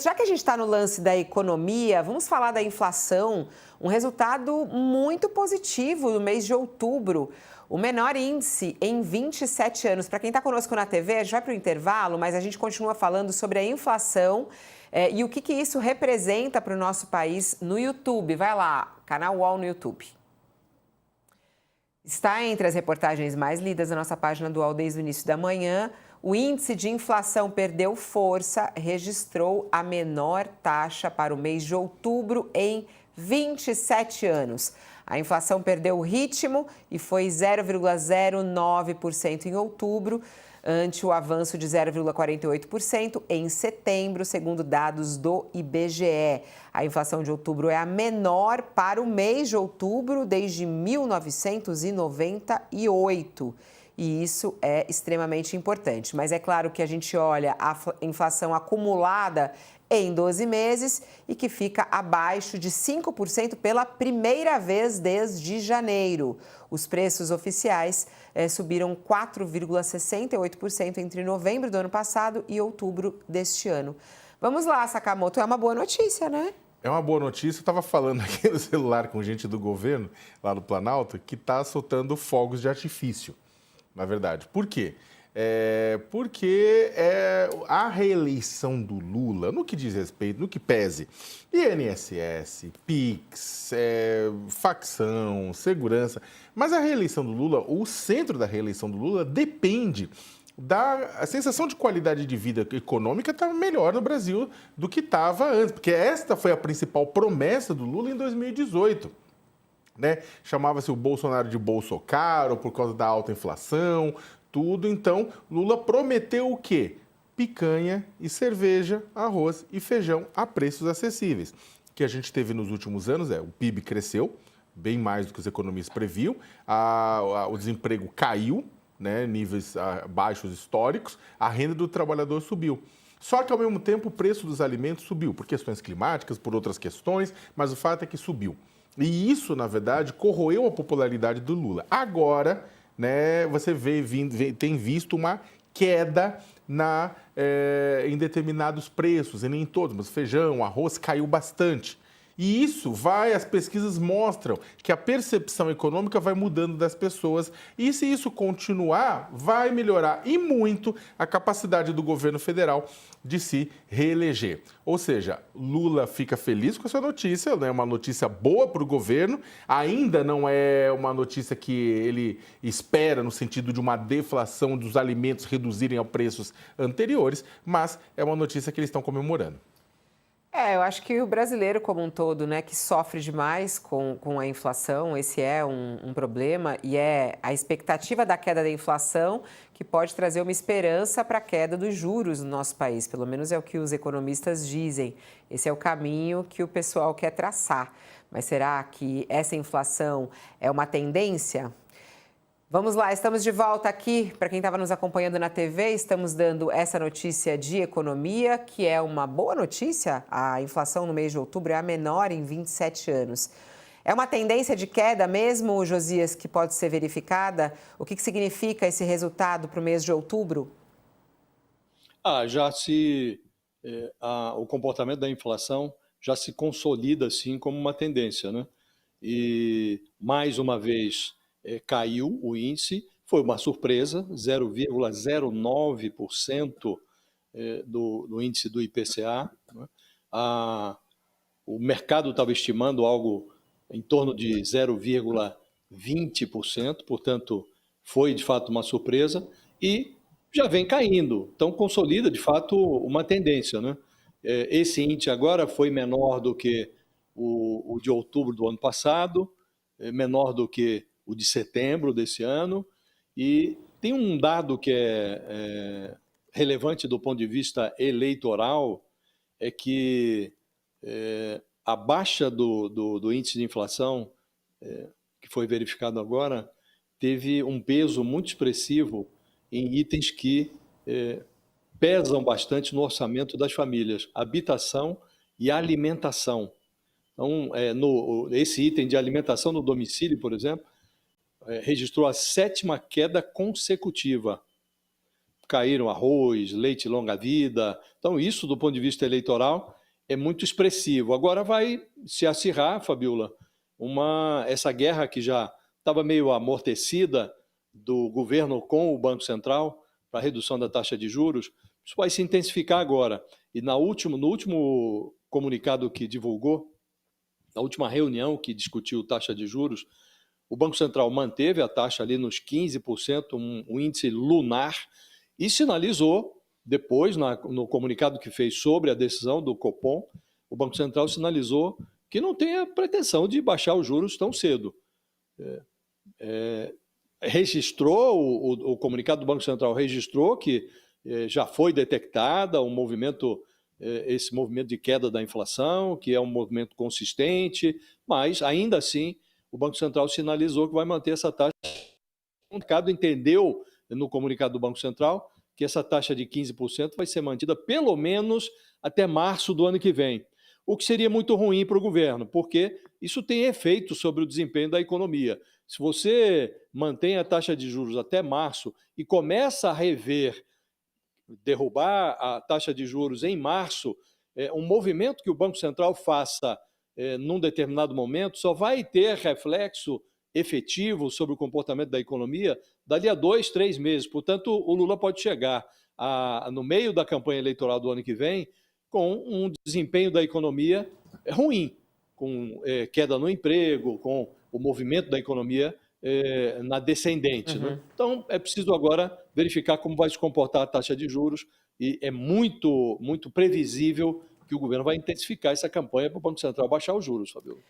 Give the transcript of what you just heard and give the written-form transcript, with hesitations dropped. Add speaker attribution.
Speaker 1: Já que a gente está no lance da economia, vamos falar da inflação. Um resultado muito positivo no mês de outubro. O menor índice em 27 anos. Para quem está conosco na TV, a gente vai para o intervalo, mas a gente continua falando sobre a inflação e o que isso representa para o nosso país no YouTube. Vai lá, canal UOL no YouTube. Está entre as reportagens mais lidas na nossa página do UOL desde o início da manhã. O índice de inflação perdeu força, registrou a menor taxa para o mês de outubro em 27 anos. A inflação perdeu o ritmo e foi 0,09% em outubro, ante o avanço de 0,48% em setembro, segundo dados do IBGE. A inflação de outubro é a menor para o mês de outubro desde 1998. E isso é extremamente importante. Mas é claro que a gente olha a inflação acumulada em 12 meses e que fica abaixo de 5% pela primeira vez desde janeiro. Os preços oficiais subiram 4,68% entre novembro do ano passado e outubro deste ano. Vamos lá, Sakamoto, é uma boa notícia, né?
Speaker 2: É uma boa notícia. Eu estava falando aqui no celular com gente do governo, lá no Planalto, que está soltando fogos de artifício, na verdade. Por quê? Porque a reeleição do Lula, no que diz respeito, no que pese, INSS, PIX, facção, segurança, mas a reeleição do Lula, o centro da reeleição do Lula depende a sensação de qualidade de vida econômica está melhor no Brasil do que estava antes, porque esta foi a principal promessa do Lula em 2018. Né? Chamava-se o Bolsonaro de Bolsocaro por causa da alta inflação, tudo. Então, Lula prometeu o quê? Picanha e cerveja, arroz e feijão a preços acessíveis. O que a gente teve nos últimos anos o PIB cresceu, bem mais do que os economistas previam, o desemprego caiu, né, níveis baixos históricos, a renda do trabalhador subiu. Só que, ao mesmo tempo, o preço dos alimentos subiu, por questões climáticas, por outras questões, mas o fato é que subiu. E isso, na verdade, corroeu a popularidade do Lula. Agora, né, você tem visto uma queda em determinados preços, e nem em todos, mas feijão, arroz caiu bastante. E isso as pesquisas mostram que a percepção econômica vai mudando das pessoas e se isso continuar, vai melhorar e muito a capacidade do governo federal de se reeleger. Ou seja, Lula fica feliz com essa notícia, é uma notícia boa para o governo, ainda não é uma notícia que ele espera no sentido de uma deflação dos alimentos reduzirem a preços anteriores, mas é uma notícia que eles estão comemorando.
Speaker 1: Eu acho que o brasileiro como um todo, né, que sofre demais com a inflação, esse é um problema e é a expectativa da queda da inflação que pode trazer uma esperança para a queda dos juros no nosso país, pelo menos é o que os economistas dizem. Esse é o caminho que o pessoal quer traçar. Mas será que essa inflação é uma tendência? Vamos lá, estamos de volta aqui. Para quem estava nos acompanhando na TV, estamos dando essa notícia de economia, que é uma boa notícia. A inflação no mês de outubro é a menor em 27 anos. É uma tendência de queda mesmo, Josias, que pode ser verificada? O que significa esse resultado para o mês de outubro?
Speaker 3: O comportamento da inflação já se consolida assim como uma tendência, né? E mais uma vez caiu o índice, foi uma surpresa, 0,09% do índice do IPCA. Né? O mercado estava estimando algo em torno de 0,20%, portanto, foi de fato uma surpresa e já vem caindo. Então, consolida de fato uma tendência. Né? Esse índice agora foi menor do que o de outubro do ano passado, menor do que o de setembro desse ano, e tem um dado que é relevante do ponto de vista eleitoral, é que a baixa do índice de inflação, que foi verificado agora, teve um peso muito expressivo em itens que pesam bastante no orçamento das famílias, habitação e alimentação. Então, esse item de alimentação no domicílio, por exemplo, registrou a 7ª queda consecutiva. caíram arroz, leite longa-vida. Então, isso, do ponto de vista eleitoral, é muito expressivo. Agora vai se acirrar, Fabiola, essa guerra que já estava meio amortecida do governo com o Banco Central para a redução da taxa de juros, isso vai se intensificar agora. E no último comunicado que divulgou, na última reunião que discutiu taxa de juros, o Banco Central manteve a taxa ali nos 15%, um índice lunar, e sinalizou, depois, no comunicado que fez sobre a decisão do Copom, o Banco Central sinalizou que não tem a pretensão de baixar os juros tão cedo. Registrou, o comunicado do Banco Central registrou que já foi detectada esse movimento de queda da inflação, que é um movimento consistente, mas, ainda assim, o Banco Central sinalizou que vai manter essa taxa. O mercado entendeu, no comunicado do Banco Central, que essa taxa de 15% vai ser mantida pelo menos até março do ano que vem, o que seria muito ruim para o governo, porque isso tem efeito sobre o desempenho da economia. Se você mantém a taxa de juros até março e começa a derrubar a taxa de juros em março, um movimento que o Banco Central faça num determinado momento só vai ter reflexo efetivo sobre o comportamento da economia dali a 2, 3 meses. Portanto, o Lula pode chegar no meio da campanha eleitoral do ano que vem com um desempenho da economia ruim, com queda no emprego, com o movimento da economia na descendente.
Speaker 1: Uhum.
Speaker 3: Né? Então, é preciso agora verificar como vai se comportar a taxa de juros e é muito, muito previsível que o governo vai intensificar essa campanha para o Banco Central baixar os juros, Fabio.